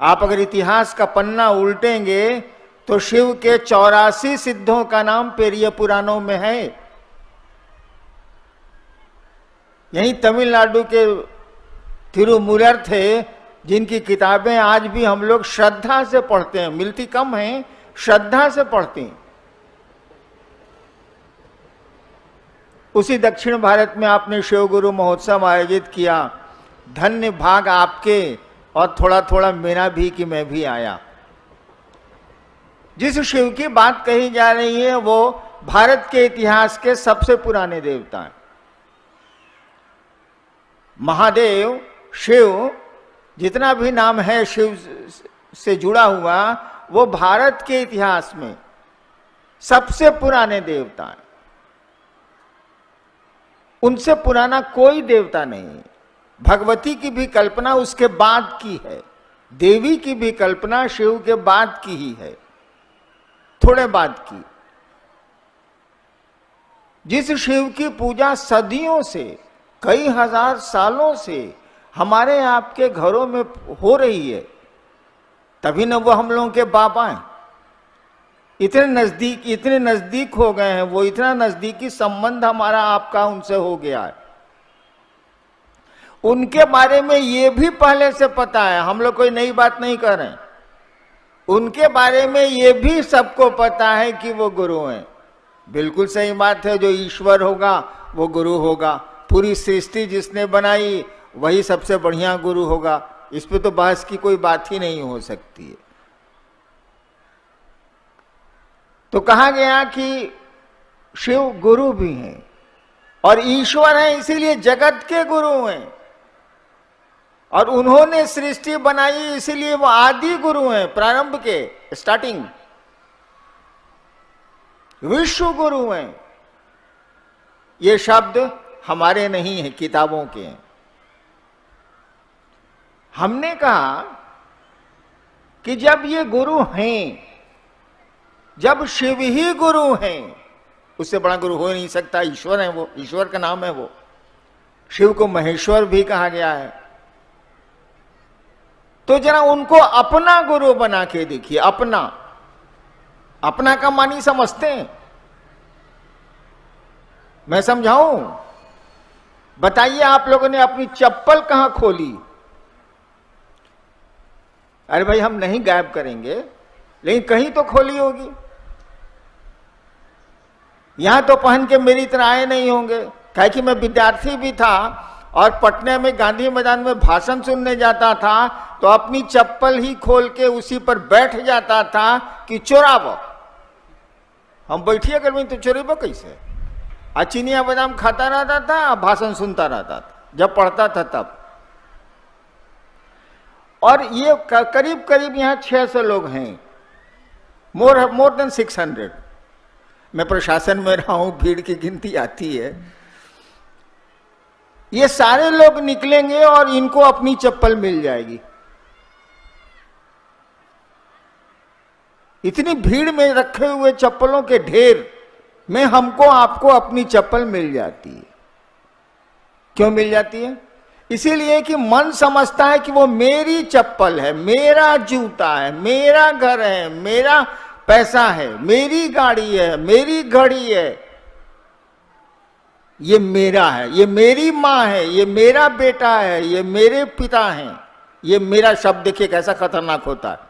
आप अगर इतिहास का पन्ना उल्टेंगे तो शिव के 84 सिद्धों का नाम पेरिय पुराणों में है। यही तमिलनाडु के तिरुमुलर थे, जिनकी किताबें आज भी हम लोग श्रद्धा से पढ़ते हैं, मिलती कम हैं, श्रद्धा से पढ़ते हैं। उसी दक्षिण भारत में आपने शिव गुरु महोत्सव आयोजित किया। धन्य भाग आपके, और थोड़ा थोड़ा मेरा भी कि मैं भी आया। जिस शिव की बात कही जा रही है वो भारत के इतिहास के सबसे पुराने देवता हैं। महादेव, शिव, जितना भी नाम है शिव से जुड़ा हुआ, वो भारत के इतिहास में सबसे पुराने देवता हैं। उनसे पुराना कोई देवता नहीं। भगवती की भी कल्पना उसके बाद की है, देवी की भी कल्पना शिव के बाद की ही है, थोड़े बाद की। जिस शिव की पूजा सदियों से, कई हजार सालों से हमारे आपके घरों में हो रही है, तभी न वो हम लोगों के बाबा हैं। इतने नजदीक हो गए हैं वो, इतना नजदीकी संबंध हमारा आपका उनसे हो गया है। उनके बारे में ये भी पहले से पता है, हम लोग कोई नई बात नहीं कर रहे हैं। उनके बारे में ये भी सबको पता है कि वो गुरु हैं। बिल्कुल सही बात है, जो ईश्वर होगा वो गुरु होगा। पूरी सृष्टि जिसने बनाई वही सबसे बढ़िया गुरु होगा। इस पे तो बहस की कोई बात ही नहीं हो सकती है। तो कहा गया कि शिव गुरु भी हैं और ईश्वर हैं, इसीलिए जगत के गुरु हैं। और उन्होंने सृष्टि बनाई, इसीलिए वो आदि गुरु हैं, प्रारंभ के, स्टार्टिंग विश्व गुरु हैं। ये शब्द हमारे नहीं है, किताबों के हैं। हमने कहा कि जब ये गुरु हैं, जब शिव ही गुरु हैं, उससे बड़ा गुरु हो नहीं सकता। ईश्वर है वो, ईश्वर का नाम है वो। शिव को महेश्वर भी कहा गया है। तो जरा उनको अपना गुरु बना के देखिए। अपना, अपना का मानी समझते हैं? मैं समझाऊं? बताइए, आप लोगों ने अपनी चप्पल कहां खोली? अरे भाई, हम नहीं गायब करेंगे, लेकिन कहीं तो खोली होगी। यहां तो पहन के मेरी तरह आए नहीं होंगे, क्या कि मैं विद्यार्थी भी था और पटना में गांधी मैदान में भाषण सुनने जाता था, तो अपनी चप्पल ही खोल के उसी पर बैठ जाता था कि चोराबो। हम बैठिए अगर मैं तो चोरेबो कैसे? चिनिया बादाम खाता रहता था, भाषण सुनता रहता था जब पढ़ता था तब। और ये करीब करीब यहाँ 600 लोग हैं, मोर देन 600। मैं प्रशासन में रहा हूं, भीड़ की गिनती आती है। ये सारे लोग निकलेंगे और इनको अपनी चप्पल मिल जाएगी। इतनी भीड़ में रखे हुए चप्पलों के ढेर में हमको आपको अपनी चप्पल मिल जाती है। क्यों मिल जाती है? इसीलिए कि मन समझता है कि वो मेरी चप्पल है, मेरा जूता है, मेरा घर है, मेरा पैसा है, मेरी गाड़ी है, मेरी घड़ी है, ये मेरा है, ये मेरी माँ है, ये मेरा बेटा है, ये मेरे पिता हैं। ये मेरा शब्द देखिए कैसा खतरनाक होता है।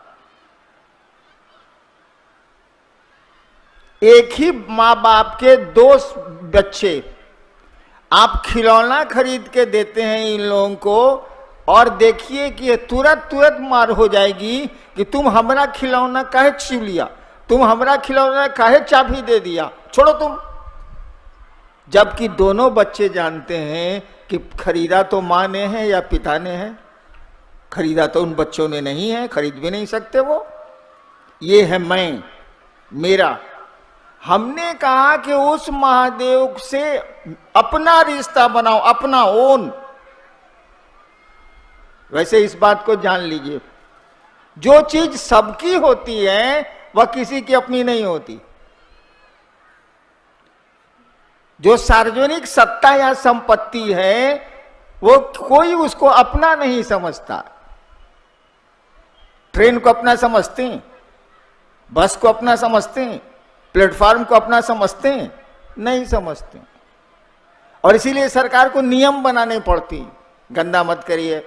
एक ही माँ बाप के 2 बच्चे, आप खिलौना खरीद के देते हैं इन लोगों को, और देखिए कि तुरंत मार हो जाएगी कि तुम हमारा खिलौना काहे छीन लिया, तुम हमारा खिलौना काहे चाबी दे दिया, छोड़ो तुम। जबकि दोनों बच्चे जानते हैं कि खरीदा तो माँ ने है या पिता ने है, खरीदा तो उन बच्चों ने नहीं है, खरीद भी नहीं सकते वो। ये है मैं, मेरा। हमने कहा कि उस महादेव से अपना रिश्ता बनाओ, अपना ओन। वैसे इस बात को जान लीजिए, जो चीज सबकी होती है वह किसी की अपनी नहीं होती। जो सार्वजनिक सत्ता या संपत्ति है वो कोई उसको अपना नहीं समझता। ट्रेन को अपना समझते हैं, बस को अपना समझते हैं, प्लेटफॉर्म को अपना समझते हैं? नहीं समझते। और इसीलिए सरकार को नियम बनाने पड़ती, गंदा मत करिए,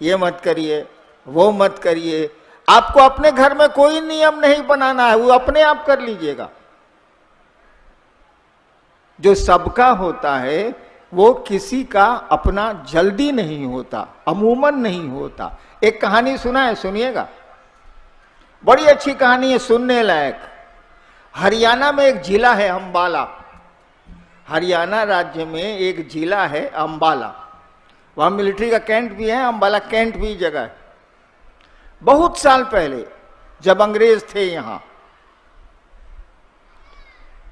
ये मत करिए, वो मत करिए। आपको अपने घर में कोई नियम नहीं बनाना है, वो अपने आप कर लीजिएगा। जो सबका होता है वो किसी का अपना जल्दी नहीं होता, अमूमन नहीं होता। एक कहानी सुना है, सुनिएगा, बड़ी अच्छी कहानी है, सुनने लायक। हरियाणा में एक जिला है अंबाला, हरियाणा राज्य में एक जिला है अंबाला, वहां मिलिट्री का कैंट भी है, अंबाला कैंट भी जगह है। बहुत साल पहले जब अंग्रेज थे यहां,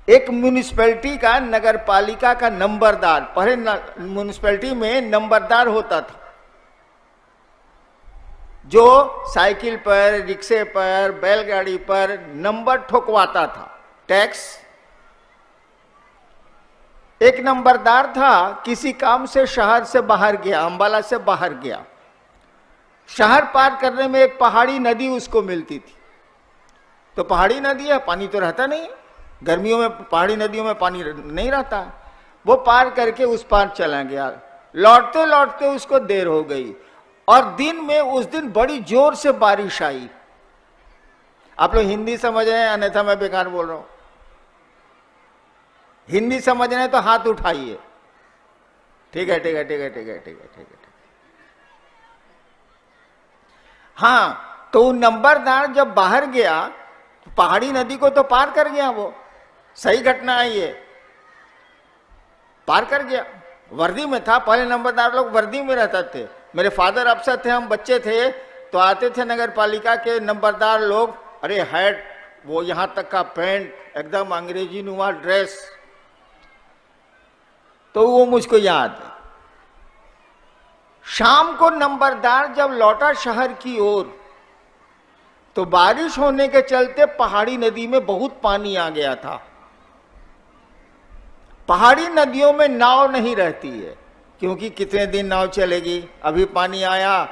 एक म्यूनिसिपैलिटी का, नगर पालिका का नंबरदार, पहले म्यूनिसिपैलिटी में नंबरदार होता था जो साइकिल पर, रिक्शे पर, बैलगाड़ी पर नंबर ठोकवाता था, टैक्स। एक नंबरदार था, किसी काम से शहर से बाहर गया, अंबाला से बाहर गया। शहर पार करने में एक पहाड़ी नदी उसको मिलती थी। तो पहाड़ी नदी है, पानी तो रहता नहीं, गर्मियों में पहाड़ी नदियों में पानी नहीं रहता। वो पार करके उस पार चला गया। लौटते लौटते उसको देर हो गई और दिन में उस दिन बड़ी जोर से बारिश आई। आप लोग हिंदी समझ रहे हैं, अन्यथा मैं बेकार बोल रहा हूं। हिंदी समझ रहे हैं तो हाथ उठाइए। ठीक है, ठीक है, ठीक है, ठीक है, ठीक है, ठीक है। हाँ, तो नंबरदार जब बाहर गया, पहाड़ी नदी को तो पार कर गया, वो सही घटना है, ये पार कर गया। वर्दी में था, पहले नंबरदार लोग वर्दी में रहते थे। मेरे फादर अफसर थे, हम बच्चे थे तो आते थे नगर पालिका के नंबरदार लोग, अरे हैट, वो यहां तक का पैंट, एकदम अंग्रेजी नुमा ड्रेस, तो वो मुझको याद है। शाम को नंबरदार जब लौटा शहर की ओर, तो बारिश होने के चलते पहाड़ी नदी में बहुत पानी आ गया था। पहाड़ी नदियों में नाव नहीं रहती है, क्योंकि कितने दिन नाव चलेगी, अभी पानी आया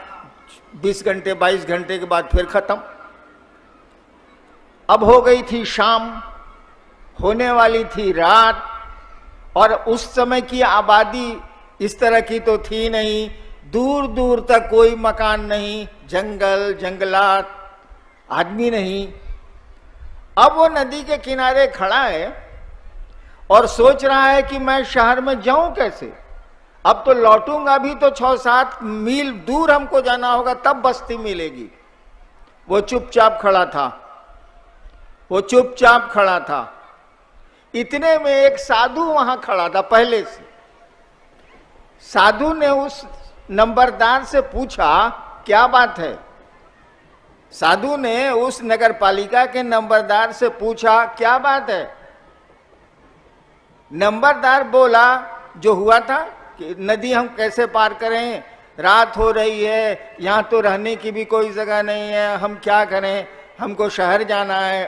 20 घंटे 22 घंटे के बाद फिर खत्म। अब हो गई थी शाम, होने वाली थी रात, और उस समय की आबादी इस तरह की तो थी नहीं, दूर दूर तक कोई मकान नहीं, जंगल जंगलात, आदमी नहीं। अब वो नदी के किनारे खड़ा है और सोच रहा है कि मैं शहर में जाऊं कैसे, अब तो लौटूंगा भी तो 6-7 मील दूर हमको जाना होगा, तब बस्ती मिलेगी। वो चुपचाप खड़ा था, वो चुपचाप खड़ा था। इतने में एक साधु वहां खड़ा था पहले से। साधु ने उस नंबरदार से पूछा, क्या बात है? साधु ने उस नगर पालिका के नंबरदार से पूछा, क्या बात है? नंबरदार बोला, जो हुआ था कि नदी हम कैसे पार करें, रात हो रही है, यहां तो रहने की भी कोई जगह नहीं है, हम क्या करें, हमको शहर जाना है।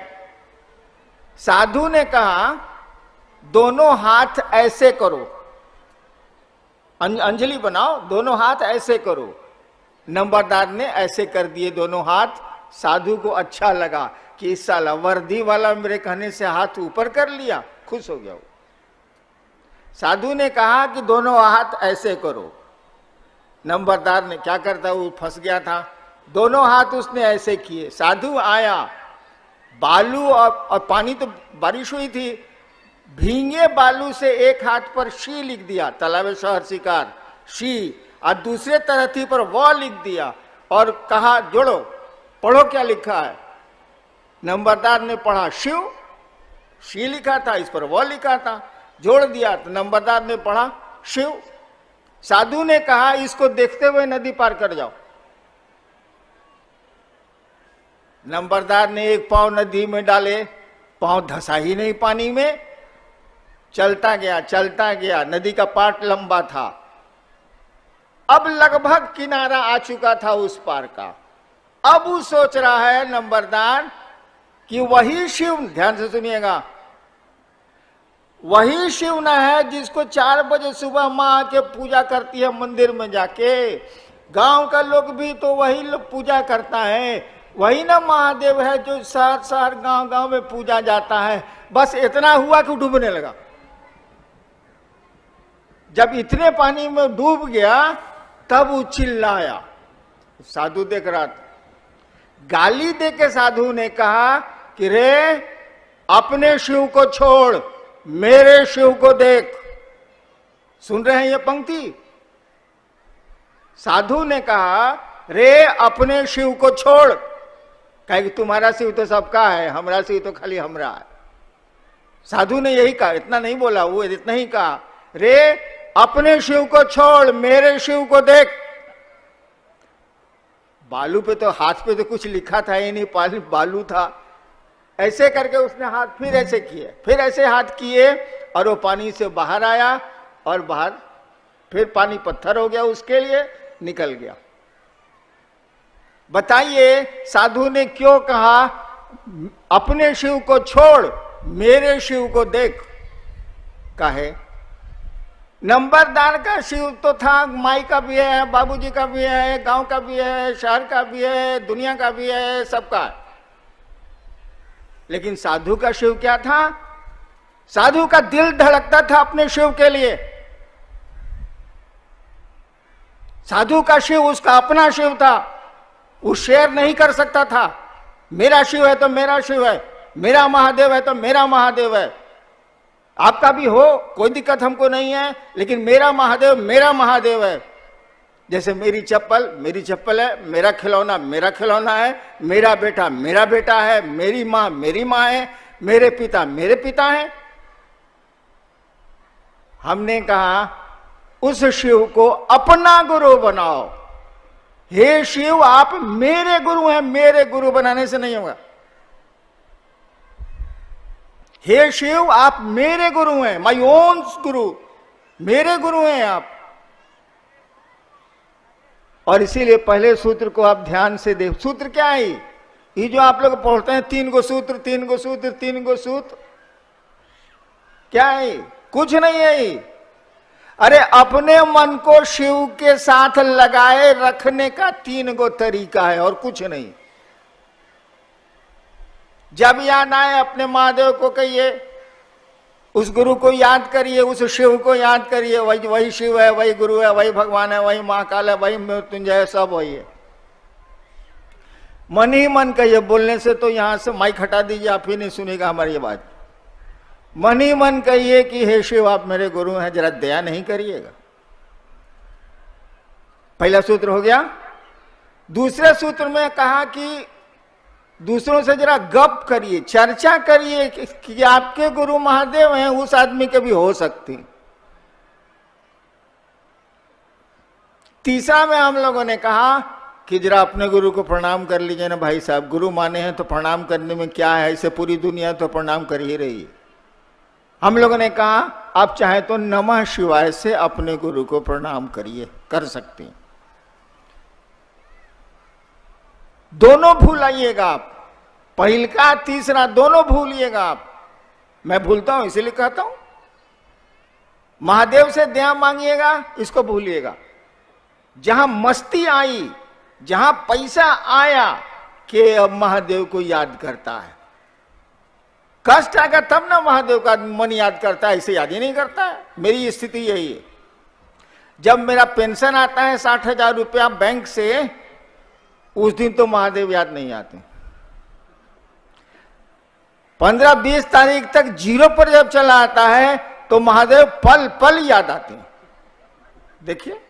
साधु ने कहा, दोनों हाथ ऐसे करो, अंजलि बनाओ, दोनों हाथ ऐसे करो। नंबरदार ने ऐसे कर दिए दोनों हाथ। साधु को अच्छा लगा कि इस साला वर्दी वाला मेरे कहने से हाथ ऊपर कर लिया, खुश हो गया वो। साधु ने कहा कि दोनों हाथ ऐसे करो। नंबरदार ने क्या करता, वो फंस गया था। दोनों हाथ उसने ऐसे किए। साधु आया, बालू और पानी, तो बारिश हुई थी, भींगे बालू से एक हाथ पर शी लिख दिया, तालाब शहर शिकार शी, और दूसरे तरथी पर वह लिख दिया और कहा, जोड़ो, पढ़ो क्या लिखा है। नंबरदार ने पढ़ा, शिव, शी लिखा था, इस पर वह लिखा था, जोड़ दिया तो नंबरदार ने पढ़ा शिव। साधु ने कहा, इसको देखते हुए नदी पार कर जाओ। नंबरदार ने एक पांव नदी में डाले, पांव धंसा ही नहीं पानी में, चलता गया चलता गया। नदी का पाट लंबा था, अब लगभग किनारा आ चुका था उस पार का। अब वो सोच रहा है नंबरदार कि वही शिव, ध्यान से सुनिएगा, वही शिव न है जिसको 4 बजे सुबह माँ आके पूजा करती है मंदिर में जाके। गांव का लोग भी तो वही लोग पूजा करता है। वही ना महादेव है जो शहर शहर गांव गांव में पूजा जाता है। बस इतना हुआ कि डूबने लगा। जब इतने पानी में डूब गया तब वो चिल्लाया। साधु देख रहा था, गाली दे के साधु ने कहा कि रे अपने शिव को छोड़, मेरे शिव को देख। सुन रहे हैं ये पंक्ति? साधु ने कहा रे अपने शिव को छोड़, कहे कि तुम्हारा शिव तो सबका है, हमारा शिव तो खाली हमरा है। साधु ने यही कहा, इतना नहीं बोला, वो इतना ही कहा, रे अपने शिव को छोड़, मेरे शिव को देख। बालू पे तो, हाथ पे तो कुछ लिखा था ही नहीं, बालू था। ऐसे करके उसने हाथ फिर ऐसे किए, फिर ऐसे हाथ किए और वो पानी से बाहर आया और बाहर फिर पानी पत्थर हो गया, उसके लिए निकल गया। बताइए साधु ने क्यों कहा अपने शिव को छोड़, मेरे शिव को देख? काहे? नंबरदार का शिव तो था, माई का भी है, बाबूजी का भी है, गांव का भी है, शहर का भी है, दुनिया का भी है, सबका। लेकिन साधु का शिव क्या था? साधु का दिल धड़कता था अपने शिव के लिए। साधु का शिव उसका अपना शिव था, वो शेयर नहीं कर सकता था। मेरा शिव है तो मेरा शिव है, मेरा महादेव है तो मेरा महादेव है। आपका भी हो, कोई दिक्कत हमको नहीं है, लेकिन मेरा महादेव है। जैसे मेरी चप्पल है, मेरा खिलौना है, मेरा बेटा है, मेरी माँ है, मेरे पिता है। हमने कहा उस शिव को अपना गुरु बनाओ। हे शिव आप मेरे गुरु हैं, मेरे गुरु बनाने से नहीं होगा। हे शिव आप मेरे गुरु हैं, माई ओन गुरु, मेरे गुरु हैं आप। और इसीलिए पहले सूत्र को आप ध्यान से देख। सूत्र क्या है? ये जो आप लोग पढ़ते हैं 3 गो सूत्र, 3 गो सूत्र, 3 गो सूत्र, क्या है? कुछ नहीं है। अरे अपने मन को शिव के साथ लगाए रखने का 3 गो तरीका है और कुछ नहीं। जब याद आए अपने महादेव को कहिए, उस गुरु को याद करिए, उस शिव को याद करिए। वही शिव है, वही गुरु है, वही भगवान है, वही महाकाल है, वही मृत्युंजय, सब वही है। मन ही मन कहिए। बोलने से तो यहां से माइक हटा दीजिए, आप ही नहीं सुनेगा हमारी ये बात। मन ही मन कहिए कि हे शिव आप मेरे गुरु हैं, जरा दया नहीं करिएगा। पहला सूत्र हो गया। दूसरे सूत्र में कहा कि दूसरों से जरा गप करिए, चर्चा करिए कि आपके गुरु महादेव हैं, उस आदमी के भी हो सकती। तीसरा में हम लोगों ने कहा कि जरा अपने गुरु को प्रणाम कर लीजिए ना भाई साहब। गुरु माने हैं तो प्रणाम करने में क्या है, इसे पूरी दुनिया तो प्रणाम कर ही रही है। हम लोगों ने कहा आप चाहे तो नमः शिवाय से अपने गुरु को प्रणाम करिए, कर सकते हैं। दोनों भूल आइएगा आप, पहिलका तीसरा दोनों भूलिएगा आप। मैं भूलता हूं इसीलिए कहता हूं। महादेव से दया मांगिएगा, इसको भूलिएगा। जहां मस्ती आई, जहां पैसा आया कि अब महादेव को याद करता है। कष्ट आएगा तब ना महादेव का मन याद करता है, इसे याद ही नहीं करता है। मेरी स्थिति यही है। जब मेरा पेंशन आता है 60,000 रुपया बैंक से, उस दिन तो महादेव याद नहीं आते। 15-20 तारीख तक जीरो पर जब चला आता है तो महादेव पल पल याद आते हैं। देखिए,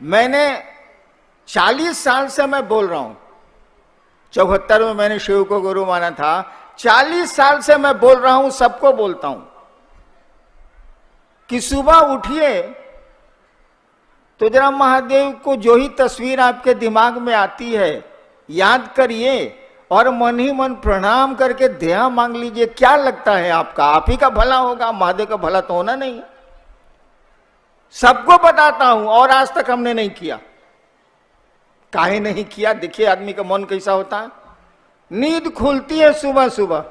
मैंने 40 साल से मैं बोल रहा हूं। 74 में मैंने शिव को गुरु माना था। 40 साल से मैं बोल रहा हूं, सबको बोलता हूं कि सुबह उठिए तो जरा महादेव को जो ही तस्वीर आपके दिमाग में आती है याद करिए और मन ही मन प्रणाम करके दया मांग लीजिए। क्या लगता है आपका? आप ही का भला होगा, महादेव का भला तो होना नहीं है। सबको बताता हूं और आज तक हमने नहीं किया। काहे नहीं किया? देखिए आदमी का मन कैसा होता है। नींद खुलती है सुबह सुबह।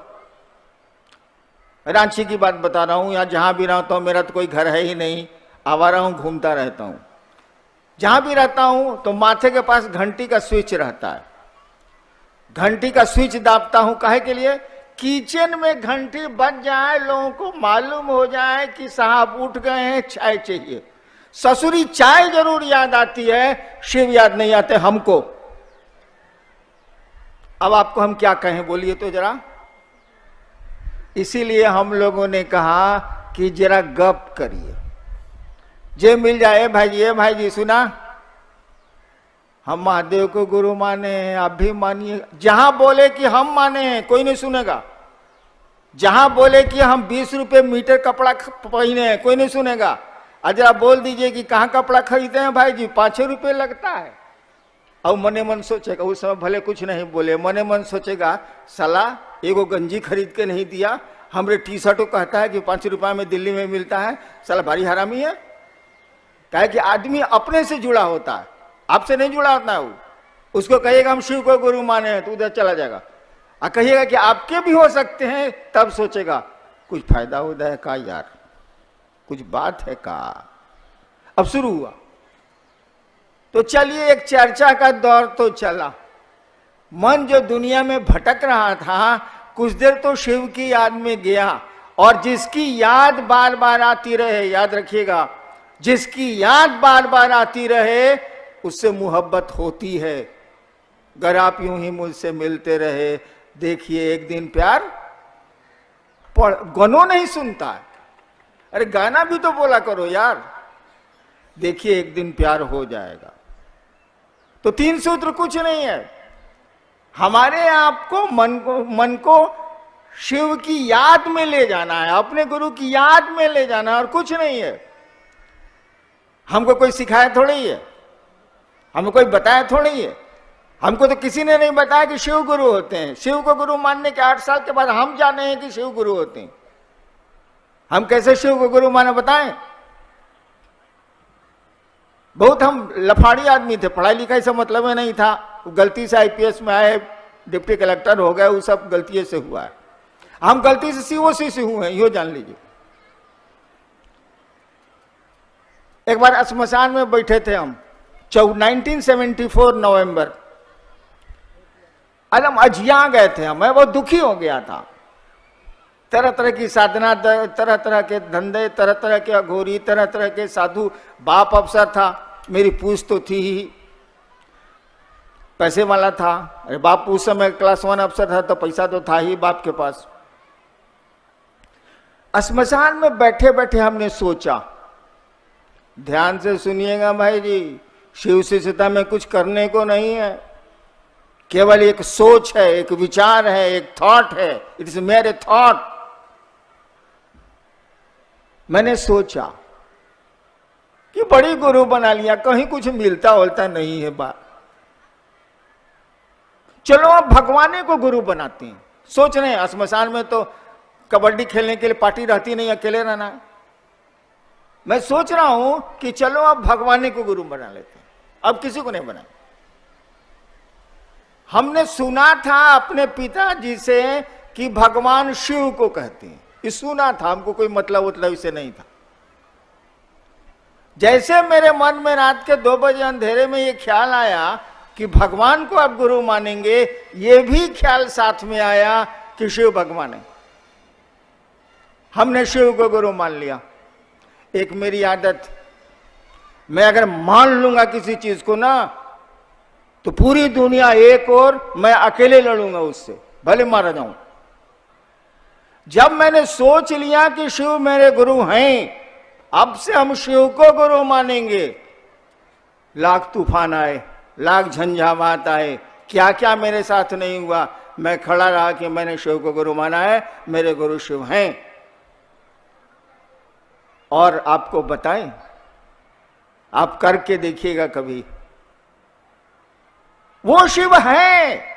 रांची की बात बता रहा हूं, या जहां भी रहता हूं, मेरा तो कोई घर है ही नहीं, आवारा हूं, घूमता रहता हूं। जहां भी रहता हूं तो माथे के पास घंटी का स्विच रहता है, घंटी का स्विच दाबता हूं। काहे के लिए? किचन में घंटी बज जाए, लोगों को मालूम हो जाए कि साहब उठ गए हैं, चाय चाहिए। ससुरी चाय जरूर याद आती है, शिव याद नहीं आते हमको। अब आपको हम क्या कहें, बोलिए तो जरा। इसीलिए हम लोगों ने कहा कि जरा गप करिए, जे मिल जाए भाई जी सुना, हम महादेव को गुरु माने, आप भी मानिए। जहां बोले कि हम माने हैं, कोई नहीं सुनेगा। जहां बोले कि हम 20 रुपए मीटर कपड़ा पहने हैं, कोई नहीं सुनेगा। अगर आप बोल दीजिए कि कहां कपड़ा खरीदे हैं भाई जी, 5 रुपए लगता है, और मने मन सोचेगा, उस समय भले कुछ नहीं बोले, मने मन सोचेगा साला एगो गंजी खरीद के नहीं दिया, हमरे टी शर्टों कहता है कि 5 रुपया में दिल्ली में मिलता है, साला भारी हरामी है। कहे कि आदमी अपने से जुड़ा होता है, आपसे नहीं जुड़ा होता है। वो उसको कहिएगा हम शिव को गुरु माने हैं, तो उधर चला जाएगा। और कहिएगा कि आपके भी हो सकते हैं, तब सोचेगा कुछ फायदा होता है का यार, कुछ बात है का। अब शुरू हुआ तो चलिए, एक चर्चा का दौर तो चला। मन जो दुनिया में भटक रहा था, कुछ देर तो शिव की याद में गया, और जिसकी याद बार बार आती रहे, याद रखिएगा, जिसकी याद बार बार आती रहे उससे मोहब्बत होती है। अगर आप यूं ही मुझसे मिलते रहे, देखिए एक दिन प्यार गनों नहीं सुनता है। अरे गाना भी तो बोला करो यार। देखिए एक दिन प्यार हो जाएगा। तो 3 सूत्र कुछ नहीं है, हमारे आपको मन को शिव की याद में ले जाना है, अपने गुरु की याद में ले जाना है, और कुछ नहीं है। हमको कोई सिखाया थोड़ी है, हमको कोई बताया थोड़ी है। हमको तो किसी ने नहीं बताया कि शिव गुरु होते हैं। शिव को गुरु मानने के 8 साल के बाद हम जाने हैं कि शिव गुरु होते हैं। हम कैसे शिव को गुरु माने बताएं? बहुत हम लफाड़ी आदमी थे, पढ़ाई लिखाई से मतलब ही नहीं था। गलती से आईपीएस में आए, डिप्टी कलेक्टर हो गए, वो सब गलती से हुआ है। हम गलती से सीओसी से हुए हैं, यो जान लीजिए। एक बार श्मशान में बैठे थे हम, 1974 नवंबर, अलम अजिया गए थे हम। मैं बहुत दुखी हो गया था। तरह तरह की साधना, तरह तरह के धंधे, तरह तरह के अघोरी, तरह तरह के साधु। बाप अफसर था, मेरी पूछ तो थी ही, पैसे वाला था। अरे बाप उस समय क्लास 1 अफसर था, तो पैसा तो था ही बाप के पास। श्मशान में बैठे बैठे हमने सोचा, ध्यान से सुनिएगा भाई जी, शिव शिष्यता में कुछ करने को नहीं है, केवल एक सोच है, एक विचार है, एक थॉट है। इट इज मेरे थॉट। मैंने सोचा कि बड़ी गुरु बना लिया, कहीं कुछ मिलता होता नहीं है बात। चलो अब भगवान को गुरु बनाते हैं। सोच रहे हैं श्मशान में तो कबड्डी खेलने के लिए पार्टी रहती नहीं, अकेले रहना है। मैं सोच रहा हूं कि चलो अब भगवान को गुरु बना लेते हैं, अब किसी को नहीं बनाए। हमने सुना था अपने पिताजी से कि भगवान शिव को कहते हैं, ये सुना था, हमको कोई मतलब इसे नहीं था। जैसे मेरे मन में रात के 2 बजे अंधेरे में ये ख्याल आया कि भगवान को अब गुरु मानेंगे, ये भी ख्याल साथ में आया कि शिव भगवान है। हमने शिव को गुरु मान लिया। एक मेरी आदत, मैं अगर मान लूंगा किसी चीज को ना, तो पूरी दुनिया एक और मैं अकेले लड़ूंगा उससे, भले मारा जाऊं। जब मैंने सोच लिया कि शिव मेरे गुरु हैं, अब से हम शिव को गुरु मानेंगे, लाख तूफान आए, लाख झंझावात आए, क्या क्या मेरे साथ नहीं हुआ, मैं खड़ा रहा कि मैंने शिव को गुरु माना है, मेरे गुरु शिव हैं। और आपको बताएं, आप करके देखिएगा कभी, वो शिव है,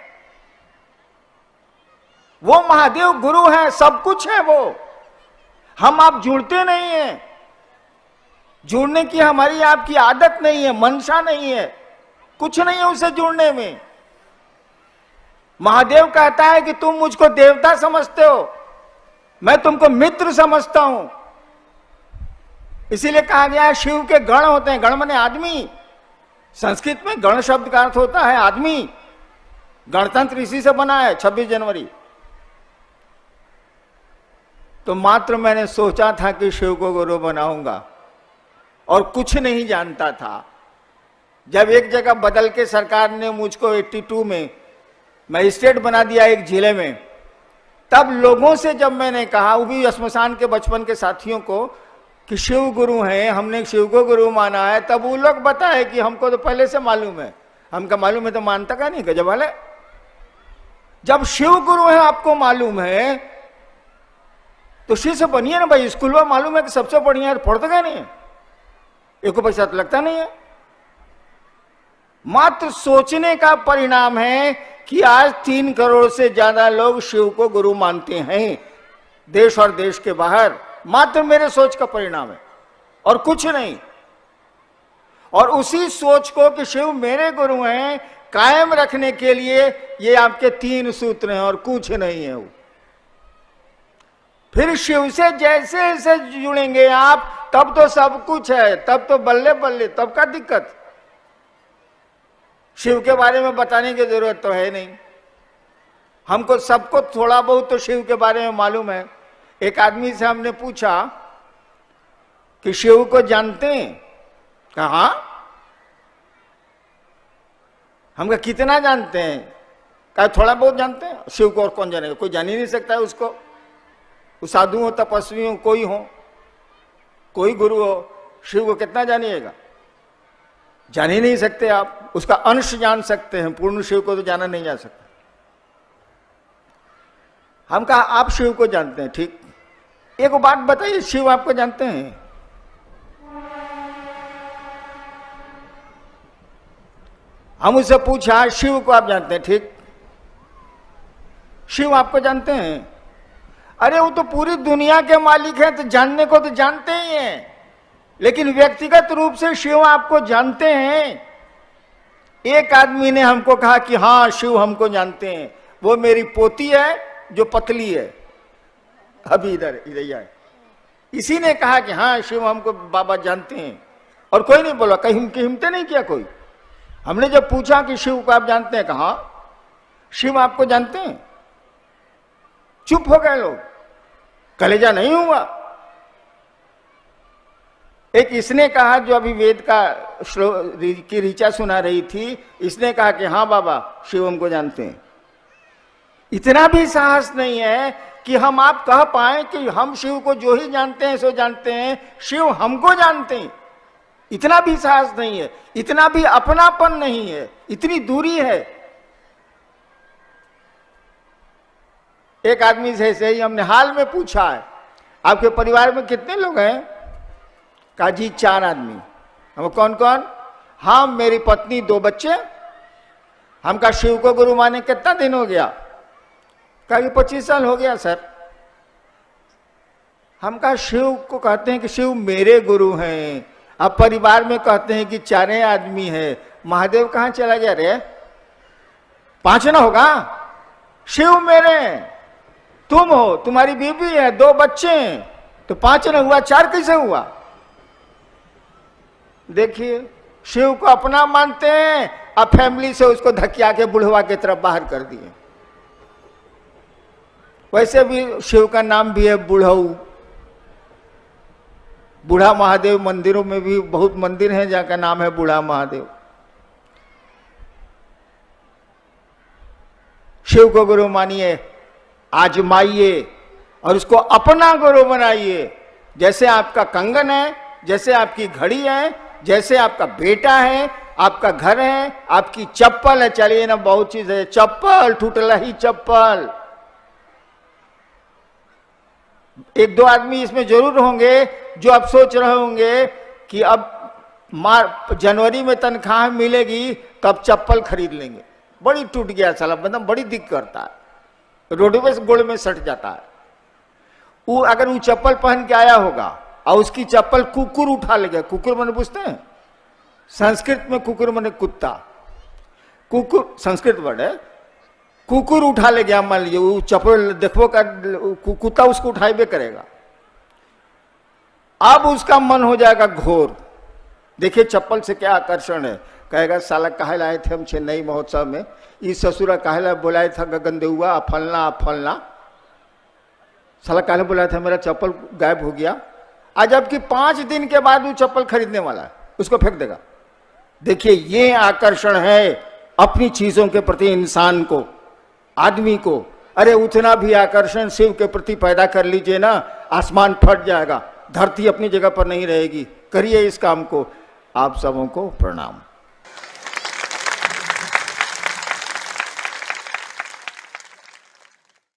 वो महादेव गुरु है, सब कुछ है वो। हम आप जुड़ते नहीं हैं, जुड़ने की हमारी आपकी आदत नहीं है, मनसा नहीं है, कुछ नहीं है उससे जुड़ने में। महादेव कहता है कि तुम मुझको देवता समझते हो, मैं तुमको मित्र समझता हूं। इसीलिए कहा गया है शिव के गण होते हैं, गण माने आदमी। संस्कृत में गण शब्द का अर्थ होता है आदमी। गणतंत्र इसी से बना है, 26 जनवरी। तो मात्र मैंने सोचा था कि शिव को गुरु बनाऊंगा और कुछ नहीं जानता था। जब एक जगह बदल के सरकार ने मुझको 82 में मजिस्ट्रेट बना दिया एक जिले में, तब लोगों से जब मैंने कहा, वो भी श्मशान के बचपन के साथियों को, कि शिव गुरु हैं, हमने शिव को गुरु माना है, तब वो लोग बताए कि हमको तो पहले से मालूम है। हमका मालूम है तो मानता का नहीं, गजब वाले। जब शिव गुरु है आपको मालूम है तो शिव से बनिए ना भाई। स्कूल में मालूम है कि सबसे बढ़िया है, पढ़ते का नहीं है, एक पैसा तो लगता नहीं है। मात्र सोचने का परिणाम है कि आज 3 करोड़ से ज्यादा लोग शिव को गुरु मानते हैं, देश और देश के बाहर। मात्र मेरे सोच का परिणाम है और कुछ नहीं। और उसी सोच को कि शिव मेरे गुरु हैं कायम रखने के लिए ये आपके 3 सूत्र हैं और कुछ नहीं है। वो फिर शिव से जैसे जैसे जुड़ेंगे आप, तब तो सब कुछ है, तब तो बल्ले बल्ले, तब का दिक्कत। शिव के बारे में बताने की जरूरत तो है नहीं, हमको सबको थोड़ा बहुत तो शिव के बारे में मालूम है। एक आदमी से हमने पूछा कि शिव को जानते हैं? कहा हमका कितना जानते हैं? कहा थोड़ा बहुत जानते हैं। शिव को और कौन जानेगा, कोई जान ही नहीं सकता है उसको। वो साधु हो, तपस्वी हो, कोई हो, कोई गुरु हो, शिव को कितना जानिएगा? जान ही नहीं सकते आप। उसका अंश जान सकते हैं, पूर्ण शिव को तो जाना नहीं जा सकता। हम कहा आप शिव को जानते हैं, ठीक। एक बात बताइए, शिव आपको जानते हैं? हम उससे पूछा शिव को आप जानते हैं, ठीक। शिव आपको जानते हैं? अरे वो तो पूरी दुनिया के मालिक हैं, तो जानने को तो जानते ही हैं, लेकिन व्यक्तिगत रूप से शिव आपको जानते हैं? एक आदमी ने हमको कहा कि हाँ शिव हमको जानते हैं, वो मेरी पोती है जो पतली है, अभी इधर आए। इसी ने कहा कि हाँ शिव हमको बाबा जानते हैं, और कोई नहीं बोला, कहीं हिम्मत नहीं किया कोई। हमने जब पूछा कि शिव को आप जानते हैं, कहा शिव आपको जानते हैं? चुप हो गए लोग, कलेजा नहीं हुआ। एक इसने कहा, जो अभी वेद का श्लोक की ऋचा सुना रही थी, इसने कहा कि हाँ बाबा शिव हमको जानते हैं। इतना भी साहस नहीं है कि हम आप कह पाए कि हम शिव को जो ही जानते हैं सो जानते हैं, शिव हमको जानते हैं। इतना भी साहस नहीं है, इतना भी अपनापन नहीं है, इतनी दूरी है। एक आदमी से ऐसे ही हमने हाल में पूछा है, आपके परिवार में कितने लोग हैं? कहा जी 4 आदमी। हम कौन कौन? हाँ मेरी पत्नी, 2 बच्चे। हम कहा शिव को गुरु माने कितना दिन हो गया? कहा 25 साल हो गया सर। हम कहा शिव को कहते हैं कि शिव मेरे गुरु हैं, अब परिवार में कहते हैं कि 4 आदमी है, महादेव कहाँ चला गया रे? 5 ना होगा? शिव मेरे, तुम हो, तुम्हारी बीवी है, 2 बच्चे हैं, तो 5 ना हुआ, 4 कैसे हुआ? देखिए शिव को अपना मानते हैं, अब फैमिली से उसको धकिया के बुढ़वा की तरफ बाहर कर दिए। वैसे भी शिव का नाम भी है बुढ़ऊ, बूढ़ा महादेव। मंदिरों में भी बहुत मंदिर हैं जहाँ का नाम है बूढ़ा महादेव। शिव को गुरु मानिए, आजमाइए और उसको अपना गुरु बनाइए। जैसे आपका कंगन है, जैसे आपकी घड़ी है, जैसे आपका बेटा है, आपका घर है, आपकी चप्पल है। चलिए ना, बहुत चीज है, चप्पल टूटला ही चप्पल। 1-2 आदमी इसमें जरूर होंगे जो अब सोच रहे होंगे कि अब जनवरी में तनख्वाह मिलेगी तब चप्पल खरीद लेंगे। बड़ी टूट गया साला, मतलब बड़ी दिक्कत करता है, रोडवे से गोड़ में सट जाता है। वो अगर वो चप्पल पहन के आया होगा और उसकी चप्पल कुकुर उठा ले गया। कुकुर मैंने पूछते हैं, संस्कृत में कुकुर मैंने कुत्ता, कुकुर संस्कृत वर्ड है। कुकुर उठा ले गया, मान लीजिए वो चप्पल देखो का कुत्ता उसको उठाइबे करेगा। अब उसका मन हो जाएगा घोर। देखिए चप्पल से क्या आकर्षण है, कहेगा साला काहे लाए थे हम चेन्नई महोत्सव में, इस ससुरा काहे ला बुलाया था गगनदेहुआ फलना फलना, साला काहे बुलाया था, मेरा चप्पल गायब हो गया। आज जबकि 5 दिन के बाद वो चप्पल खरीदने वाला है, उसको फेंक देगा। देखिए ये आकर्षण है अपनी चीजों के प्रति इंसान को, आदमी को। अरे उतना भी आकर्षण शिव के प्रति पैदा कर लीजिए ना, आसमान फट जाएगा, धरती अपनी जगह पर नहीं रहेगी। करिए इस काम को। आप सबों को प्रणाम।